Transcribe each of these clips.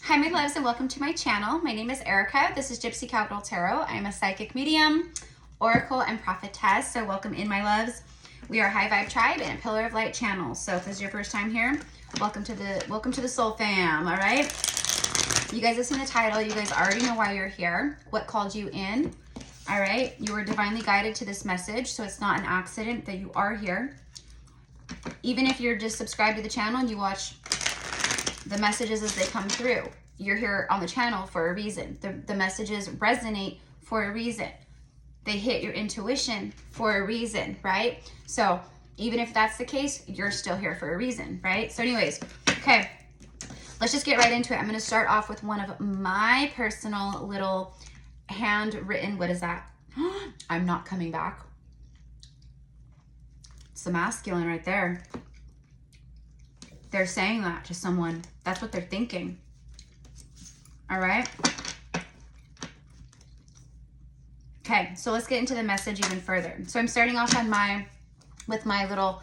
Hi my loves and welcome to my channel. My name is Erica. This is GypsyCowgirlTarot. I'm a psychic medium, oracle, and prophetess. So welcome in my loves. We are High Vibe Tribe and a Pillar of Light channel. So if this is your first time here, welcome to the Soul Fam, all right? You guys have seen the title. You guys already know why you're here, what called you in, all right? You were divinely guided to this message, so it's not an accident that you are here. Even if you're just subscribed to the channel and you watch the messages as they come through, you're here on the channel for a reason. The messages resonate for a reason. They hit your intuition for a reason, right? So even if that's the case, you're still here for a reason, right? So anyways, okay, let's just get right into it. I'm going to start off with one of my personal little handwritten, what is that? I'm not coming back. It's the masculine right there. They're saying that to someone. That's what they're thinking. All right. Okay, so let's get into the message even further. So I'm starting off on with my little,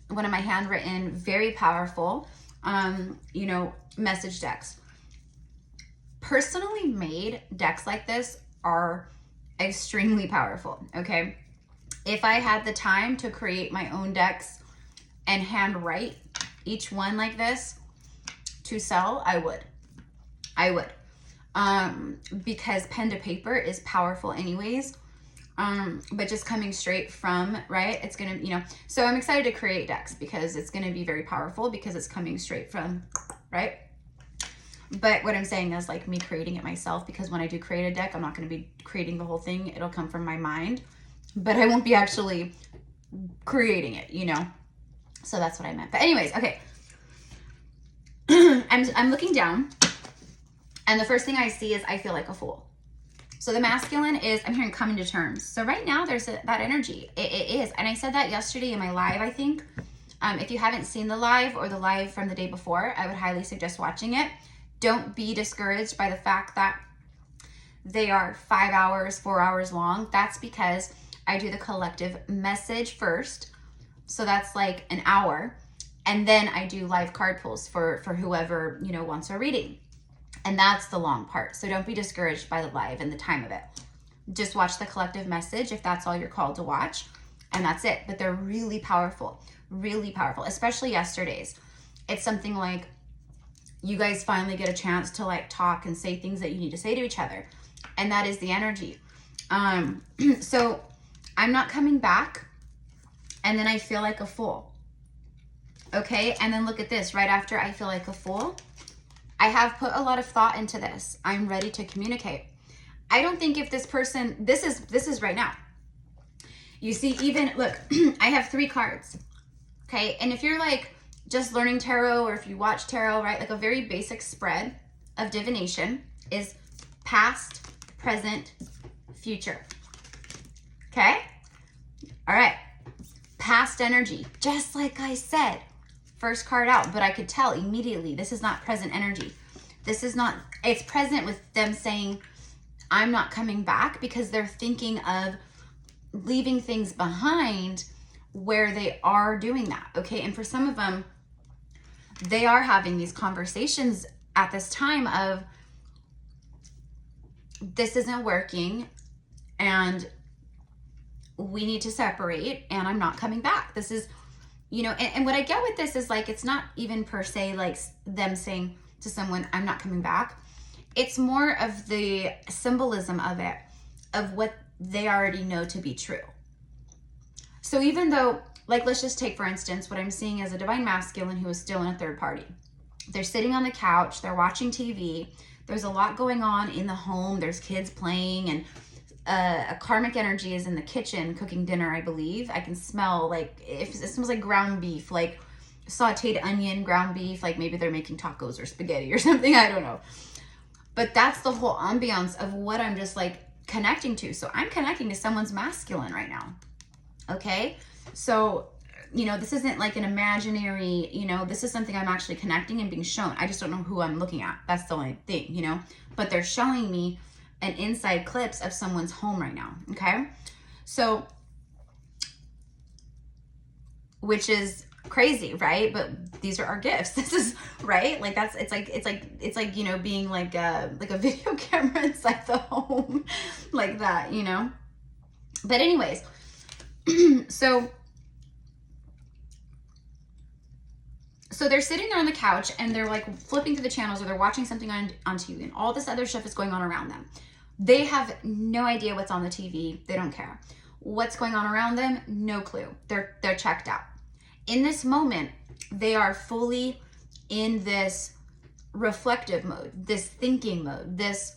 one of my handwritten, very powerful, message decks. Personally made decks like this are extremely powerful, okay? If I had the time to create my own decks and handwrite each one like this to sell, I would. Because pen to paper is powerful anyways. But just coming straight from, right? It's going to, so I'm excited to create decks because it's going to be very powerful because it's coming straight from, right? But what I'm saying is like me creating it myself, because when I do create a deck, I'm not going to be creating the whole thing. It'll come from my mind, but I won't be actually creating it, So that's what I meant. But anyways, okay. I'm looking down, and the first thing I see is I feel like a fool. So the masculine is, I'm hearing coming to terms. So right now there's that energy. It is. And I said that yesterday in my live, I think. If you haven't seen the live or the live from the day before, I would highly suggest watching it. Don't be discouraged by the fact that they are 5 hours, 4 hours long. That's because I do the collective message first. So that's like an hour. And then I do live card pulls for whoever, wants a reading. And that's the long part. So don't be discouraged by the live and the time of it. Just watch the collective message if that's all you're called to watch. And that's it. But they're really powerful, especially yesterday's. It's something like you guys finally get a chance to like talk and say things that you need to say to each other. And that is the energy. So I'm not coming back. And then I feel like a fool. Okay, and then look at this. Right after I feel like a fool, I have put a lot of thought into this. I'm ready to communicate. I don't think if this person, this is right now. You see, even, look, I have 3 cards. Okay, and if you're like just learning tarot, or if you watch tarot, right, like a very basic spread of divination is past, present, future. Okay, all right. Past energy, just like I said, first card out, but I could tell immediately this is not present energy. This is not, it's present with them saying, I'm not coming back, because they're thinking of leaving things behind where they are doing that, okay? And for some of them, they are having these conversations at this time of, this isn't working, and we need to separate, and I'm not coming back. This is, and what I get with this is like, it's not even per se like them saying to someone, I'm not coming back. It's more of the symbolism of it, of what they already know to be true. So even though, like, let's just take, for instance, what I'm seeing as a divine masculine who is still in a third party. They're sitting on the couch, they're watching TV. There's a lot going on in the home. There's kids playing, and a karmic energy is in the kitchen cooking dinner, I believe. I can smell, like, if it smells like ground beef, like sauteed onion, ground beef, like maybe they're making tacos or spaghetti or something, I don't know. But that's the whole ambiance of what I'm just like connecting to. So I'm connecting to someone's masculine right now. Okay, so this isn't like an imaginary, this is something I'm actually connecting and being shown. I just don't know who I'm looking at. That's the only thing, but they're showing me an inside clips of someone's home right now. Okay, so which is crazy, right? But these are our gifts. This is right. Like that's, it's like, you know, being like a video camera inside the home like that, you know? But anyways, so they're sitting there on the couch and they're like flipping through the channels, or they're watching something on TV, and all this other stuff is going on around them. They have no idea what's on the TV. They don't care. What's going on around them? No clue. They're checked out. In this moment, they are fully in this reflective mode, this thinking mode, this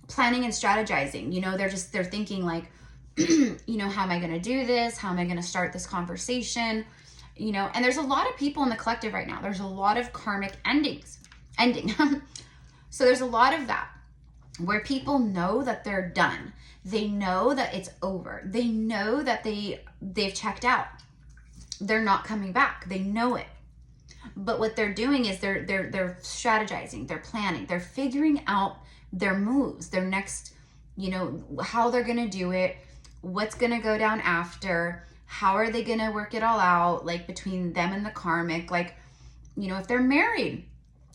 planning and strategizing. You know, they're thinking like, you know, how am I going to do this? How am I going to start this conversation? You know, and there's a lot of people in the collective right now. There's a lot of karmic ending. So there's a lot of that where people know that they're done. They know that it's over. They know that they've checked out. They're not coming back. They know it. But what they're doing is they're strategizing, they're planning, they're figuring out their moves, their next, you know, how they're going to do it, what's going to go down after, how are they going to work it all out, like between them and the karmic. Like, you know, if they're married,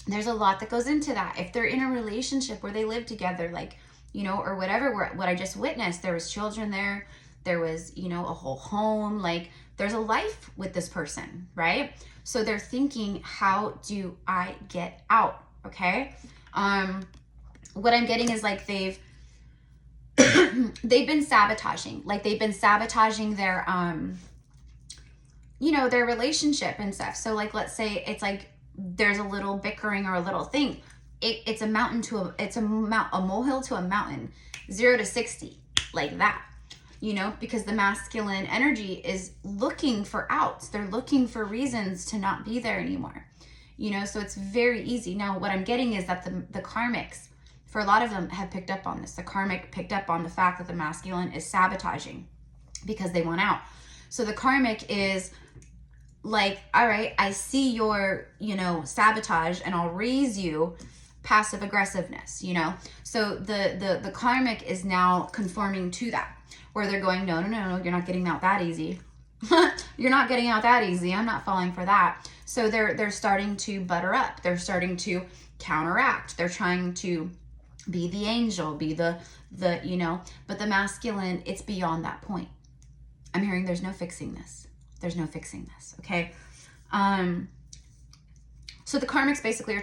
there's a lot that goes into that. If they're in a relationship where they live together, like, you know, or whatever, what I just witnessed, there was children there was, you know, a whole home, like there's a life with this person, right? So they're thinking, how do I get out? Okay. What I'm getting is like they've been sabotaging, like they've been sabotaging their, you know, their relationship and stuff. So like, let's say it's like, there's a little bickering or a little thing. It's a molehill to a mountain, 0 to 60, like that, you know, because the masculine energy is looking for outs. They're looking for reasons to not be there anymore, you know, so it's very easy. Now, what I'm getting is that the karmics, for a lot of them, have picked up on this. The karmic picked up on the fact that the masculine is sabotaging because they want out. So the karmic is like, all right, I see your, you know, sabotage, and I'll raise you passive aggressiveness, you know? So the karmic is now conforming to that, where they're going, no, you're not getting out that easy. You're not getting out that easy. I'm not falling for that. So they're starting to butter up. They're starting to counteract. They're trying to be the angel, be the, you know, but the masculine, it's beyond that point. I'm hearing there's no fixing this. There's no fixing this. Okay. So the karmics basically are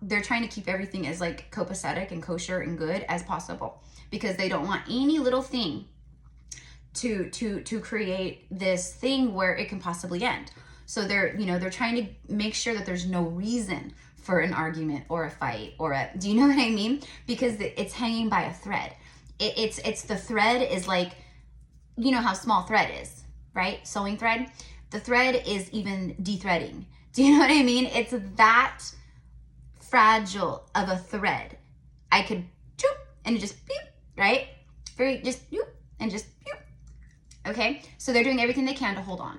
they're trying to keep everything as like copacetic and kosher and good as possible, because they don't want any little thing to create this thing where it can possibly end. So they're trying to make sure that there's no reason for an argument or a fight do you know what I mean? Because it's hanging by a thread. It's the thread is like, you know how small thread is, right? Sewing thread. The thread is even de-threading. Do you know what I mean? It's that fragile of a thread. I could choop and just beep, right? Very just boop and just boop. Okay? So they're doing everything they can to hold on.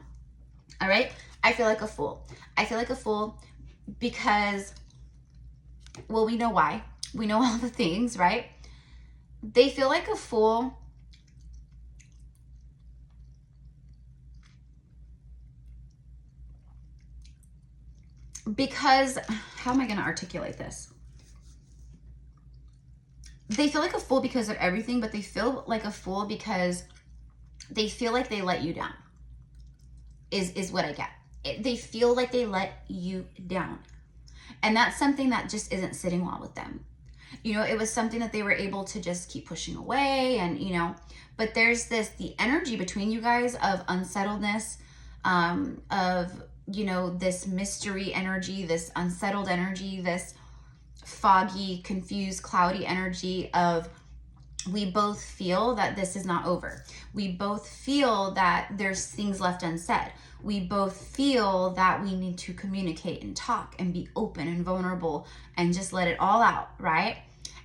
All right? I feel like a fool. I feel like a fool because, well, we know why. We know all the things, right? They feel like a fool because, how am I going to articulate this? They feel like a fool because of everything, but they feel like a fool because they feel like they let you down, is what I get. They feel like they let you down. And that's something that just isn't sitting well with them. You know, it was something that they were able to just keep pushing away, and, you know, but there's the energy between you guys of unsettledness, of, you know, this mystery energy, this unsettled energy, this foggy, confused, cloudy energy of, we both feel that this is not over. We both feel that there's things left unsaid. We both feel that we need to communicate and talk and be open and vulnerable and just let it all out, right?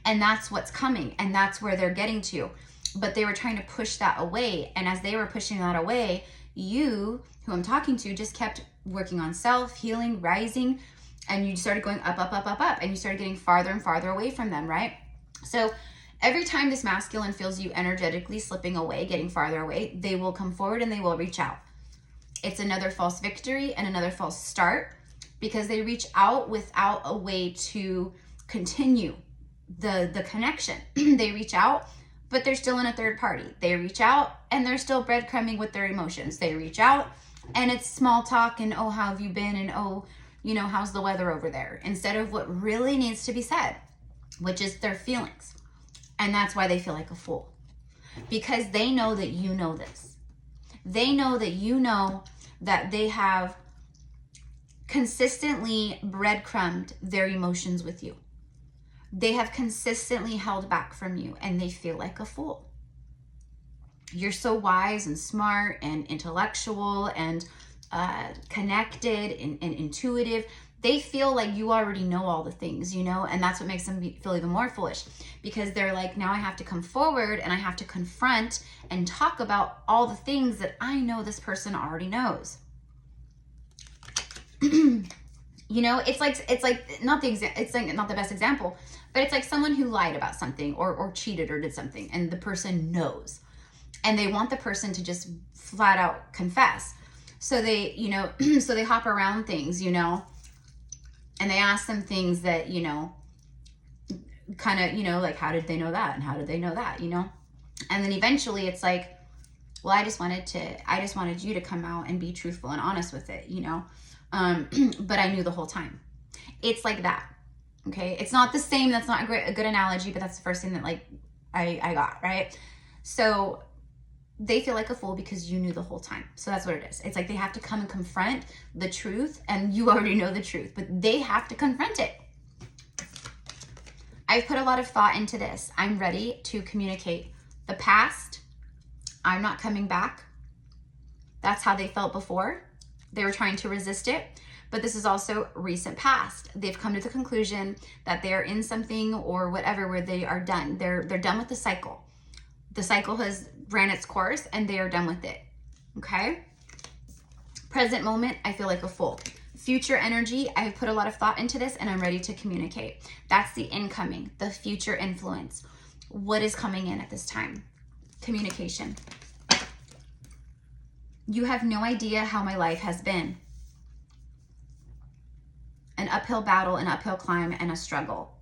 And that's what's coming, and that's where they're getting to. But they were trying to push that away, and as they were pushing that away, you, who I'm talking to, just kept working on self, healing, rising, and you started going up, up, up, up, up, and you started getting farther and farther away from them, right? So every time this masculine feels you energetically slipping away, getting farther away, they will come forward and they will reach out. It's another false victory and another false start, because they reach out without a way to continue the connection. They reach out, but they're still in a third party. They reach out and they're still breadcrumbing with their emotions. They reach out and it's small talk and, oh, how have you been? And, oh, you know, how's the weather over there? Instead of what really needs to be said, which is their feelings. And that's why they feel like a fool, because they know that you know this. They know that you know that they have consistently breadcrumbed their emotions with you. They have consistently held back from you, and they feel like a fool. You're so wise and smart and intellectual and connected and intuitive. They feel like you already know all the things, you know, and that's what makes them feel even more foolish, because they're like, now I have to come forward and I have to confront and talk about all the things that I know this person already knows. You know, it's like not the best example, but it's like someone who lied about something or cheated or did something, and the person knows, and they want the person to just flat out confess. So they, you know, so they hop around things, you know, and they ask them things that, you know, kind of, you know, like, how did they know that? And how did they know that, you know? And then eventually it's like, well, I just wanted you to come out and be truthful and honest with it, you know? But I knew the whole time. It's like that. Okay. It's not the same. That's not a good analogy, but that's the first thing that like I got, right? So they feel like a fool because you knew the whole time. So that's what it is. It's like they have to come and confront the truth, and you already know the truth, but they have to confront it. I've put a lot of thought into this. I'm ready to communicate. The past, I'm not coming back. That's how they felt before. They were trying to resist it. But this is also recent past. They've come to the conclusion that they're in something or whatever where they are done. They're done with the cycle. The cycle has ran its course and they are done with it. Okay? Present moment, I feel like a fool. Future energy, I have put a lot of thought into this and I'm ready to communicate. That's the incoming, the future influence. What is coming in at this time? Communication. You have no idea how my life has been. An uphill battle, an uphill climb, and a struggle.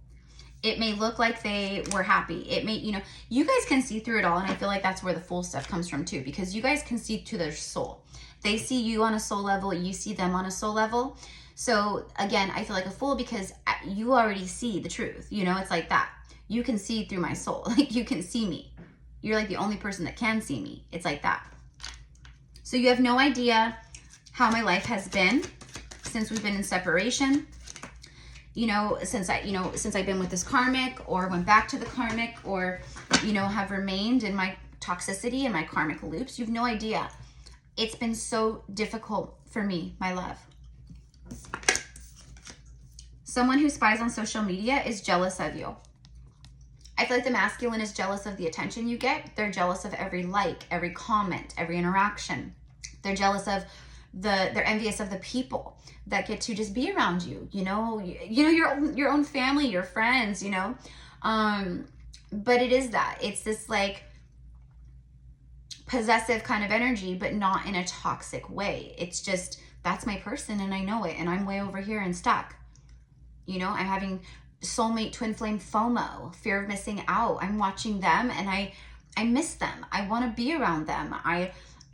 It may look like they were happy. It may, you know, you guys can see through it all. And I feel like that's where the fool stuff comes from too, because you guys can see to their soul. They see you on a soul level. You see them on a soul level. So again, I feel like a fool because you already see the truth. You know, it's like that. You can see through my soul. Like you can see me. You're like the only person that can see me. It's like that. So you have no idea how my life has been since we've been in separation. You know, since I've been with this karmic or went back to the karmic or, you know, have remained in my toxicity and my karmic loops. You have no idea. It's been so difficult for me, my love. Someone who spies on social media is jealous of you. I feel like the masculine is jealous of the attention you get. They're jealous of every like, every comment, every interaction. They're jealous of they're envious of the people that get to just be around you, you know, your own family, your friends, you know. But it is that. It's this like possessive kind of energy, but not in a toxic way. It's just, that's my person and I know it, and I'm way over here and stuck. You know, I'm having soulmate twin flame FOMO, fear of missing out. I'm watching them and I miss them. I want to be around them.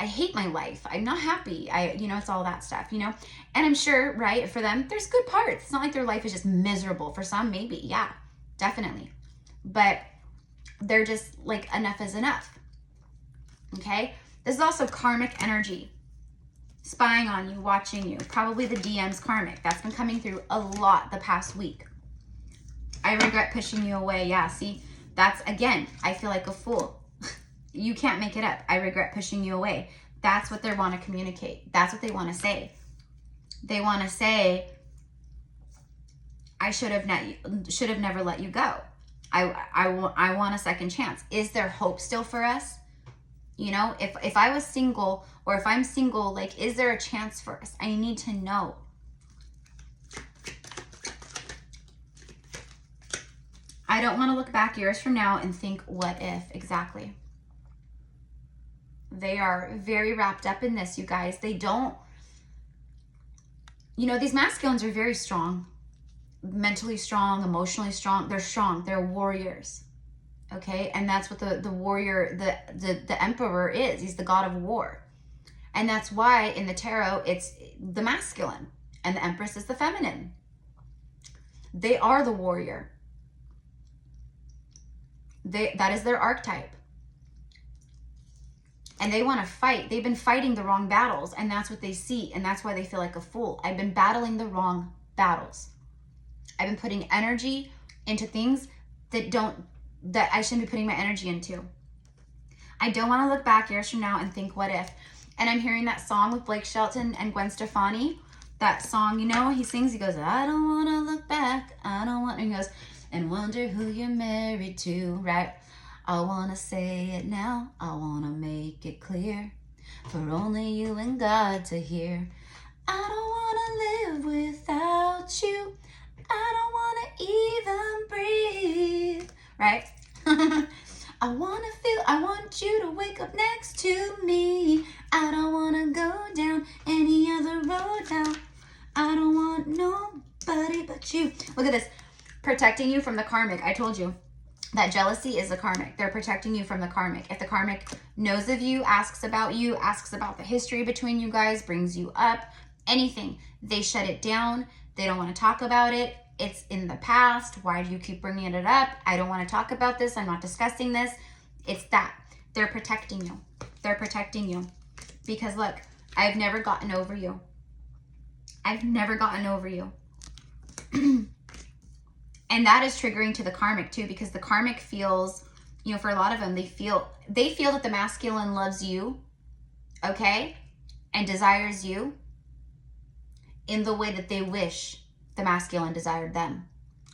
I hate my life. I'm not happy. You know, it's all that stuff, you know, and I'm sure, right, for them, there's good parts. It's not like their life is just miserable. For some, maybe. Yeah, definitely. But they're just like, enough is enough. Okay. This is also karmic energy. Spying on you, watching you, probably the DM's karmic. That's been coming through a lot the past week. I regret pushing you away. Yeah, see, that's, again, I feel like a fool. You can't make it up. I regret pushing you away. That's what they want to communicate. That's what they want to say. They want to say, I should have never let you go. I want a second chance. Is there hope still for us? You know, if I was single, or if I'm single, like, is there a chance for us? I need to know. I don't want to look back years from now and think, what if? Exactly. They are very wrapped up in this, you guys. They don't, you know, these masculines are very strong, mentally strong, emotionally strong. They're strong. They're warriors. Okay. And that's what the warrior, the emperor is. He's the god of war. And that's why in the tarot, it's the masculine and the empress is the feminine. They are the warrior. That is their archetype. And they want to fight. They've been fighting the wrong battles, and that's what they see, and that's why they feel like a fool. I've been battling the wrong battles. I've been putting energy into things that I shouldn't be putting my energy into. I don't want to look back years from now and think, what if? And I'm hearing that song with Blake Shelton and Gwen Stefani. That song, you know, he sings, he goes, I don't want to look back. I don't want, and he goes, and wonder who you're married to, right? I want to say it now. I want to make it clear for only you and God to hear. I don't want to live without you. I don't want to even breathe, right? I want you to wake up next to me. I don't want to go down any other road now. I don't want nobody but you. Look at this. Protecting you from the karmic. I told you that jealousy is the karmic. They're protecting you from the karmic. If the karmic knows of you, asks about the history between you guys, brings you up, anything, they shut it down. They don't want to talk about it. It's in the past. Why do you keep bringing it up? I don't want to talk about this. I'm not discussing this. It's that. They're protecting you. They're protecting you. Because look, I've never gotten over you. I've never gotten over you. And that is triggering to the karmic too, because the karmic feels, you know, for a lot of them, they feel that the masculine loves you, okay, and desires you in the way that they wish the masculine desired them.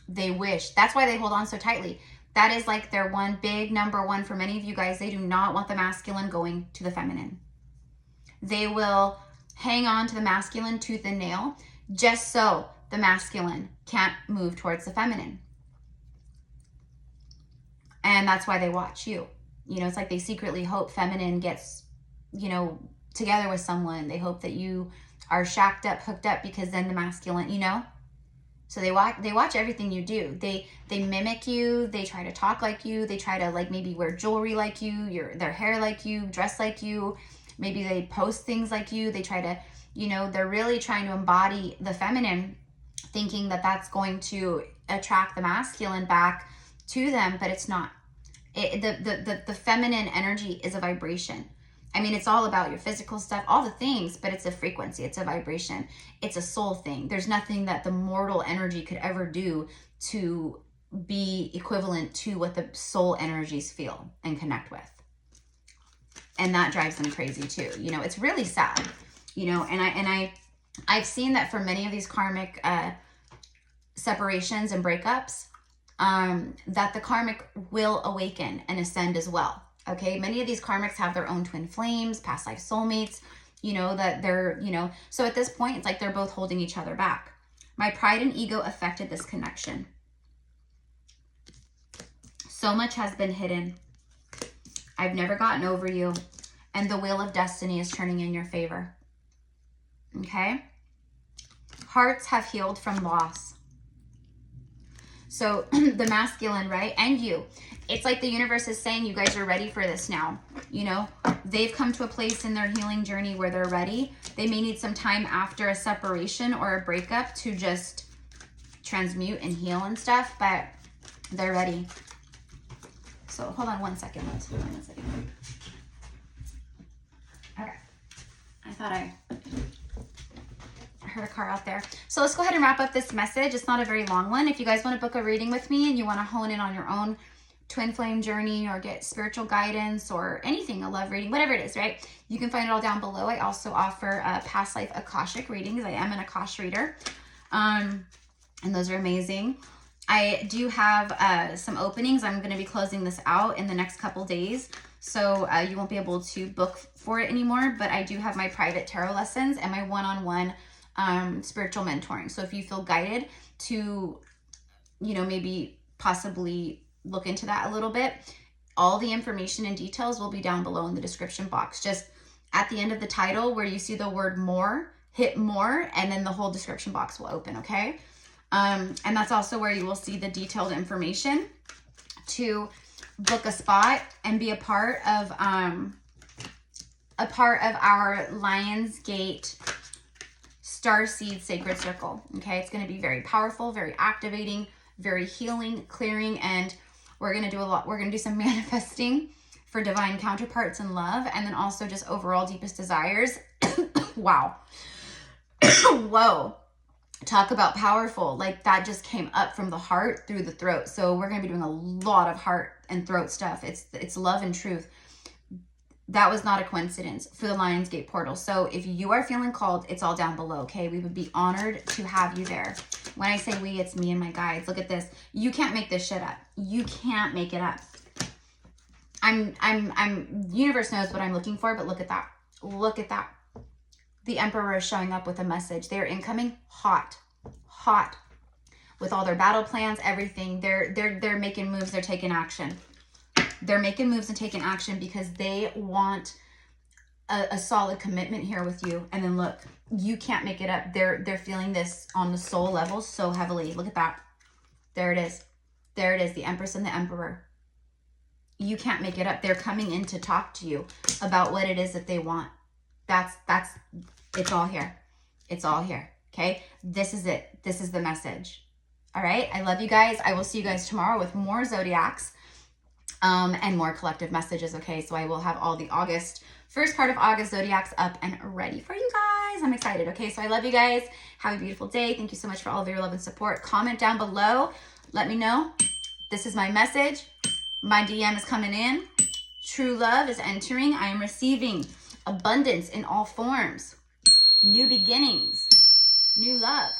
They wish. That's why they hold on so tightly. That is like their one big number one for many of you guys. They do not want the masculine going to the feminine. They will hang on to the masculine tooth and nail just so the masculine can't move towards the feminine. And that's why they watch you. You know, it's like they secretly hope feminine gets, you know, together with someone. They hope that you are shacked up, hooked up, because then the masculine, you know. So they watch everything you do. They mimic you. They try to talk like you. They try to like maybe wear jewelry like you, their hair like you, dress like you. Maybe they post things like you. They try to, you know, they're really trying to embody the feminine, thinking that that's going to attract the masculine back to them, but it's not. The feminine energy is a vibration. I mean, it's all about your physical stuff, all the things, but it's a frequency, it's a vibration, it's a soul thing. There's nothing that the mortal energy could ever do to be equivalent to what the soul energies feel and connect with. And that drives them crazy too. You know, it's really sad, you know, and I've seen that for many of these karmic separations and breakups, that the karmic will awaken and ascend as well. Okay, many of these karmics have their own twin flames, past life soulmates, you know, that they're, you know, so at this point, it's like they're both holding each other back. My pride and ego affected this connection. So much has been hidden. I've never gotten over you, and the wheel of destiny is turning in your favor. Okay? Hearts have healed from loss. So the masculine, right? And you. It's like the universe is saying you guys are ready for this now. You know, they've come to a place in their healing journey where they're ready. They may need some time after a separation or a breakup to just transmute and heal and stuff, but they're ready. So hold on one second. Hold on one second. Okay. I thought I heard a car out there. So let's go ahead and wrap up this message. It's not a very long one. If you guys want to book a reading with me and you want to hone in on your own twin flame journey or get spiritual guidance or anything, a love reading, whatever it is, right? You can find it all down below. I also offer past life Akashic readings. I am an Akash reader. And those are amazing. I do have some openings. I'm going to be closing this out in the next couple days. So you won't be able to book for it anymore, but I do have my private tarot lessons and my one-on-one spiritual mentoring. So if you feel guided to, you know, maybe possibly look into that a little bit, All the information and details will be down below in the description box. Just at the end of the title where you see the word more, hit more, and then the whole description box will open, okay? And that's also where you will see the detailed information to book a spot and be a part of our Lionsgate Starseed Sacred Circle. Okay, it's going to be very powerful, very activating, very healing, clearing, and we're going to do a lot. We're going to do some manifesting for divine counterparts in love, and then also just overall deepest desires. Wow. Whoa. Talk about powerful. Like that just came up from the heart through the throat. So we're going to be doing a lot of heart and throat stuff. It's love and truth. That was not a coincidence for the Lionsgate portal. So if you are feeling called, it's all down below, okay? We would be honored to have you there. When I say we, it's me and my guides. Look at this. You can't make this shit up. You can't make it up. Universe knows what I'm looking for, but look at that. Look at that. The Emperor is showing up with a message. They're incoming hot, hot, with all their battle plans, everything. They're making moves. They're taking action. They're making moves and taking action because they want a solid commitment here with you. And then look, you can't make it up. They're feeling this on the soul level so heavily. Look at that. There it is. There it is. The Empress and the Emperor. You can't make it up. They're coming in to talk to you about what it is that they want. It's all here. It's all here. Okay. This is it. This is the message. All right. I love you guys. I will see you guys tomorrow with more zodiacs. And more collective messages. Okay, so I will have all the first part of August zodiacs up and ready for you guys. I'm excited. Okay, so I love you guys. Have a beautiful day. Thank you so much for all of your love and support. Comment down below. Let me know. This is my message. My DM is coming in. True love is entering. I am receiving abundance in all forms. New beginnings. New love.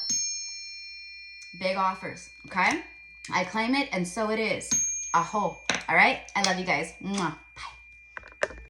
Big offers. Okay, I claim it, and so it is. Aho. All right. I love you guys. Mwah. Bye.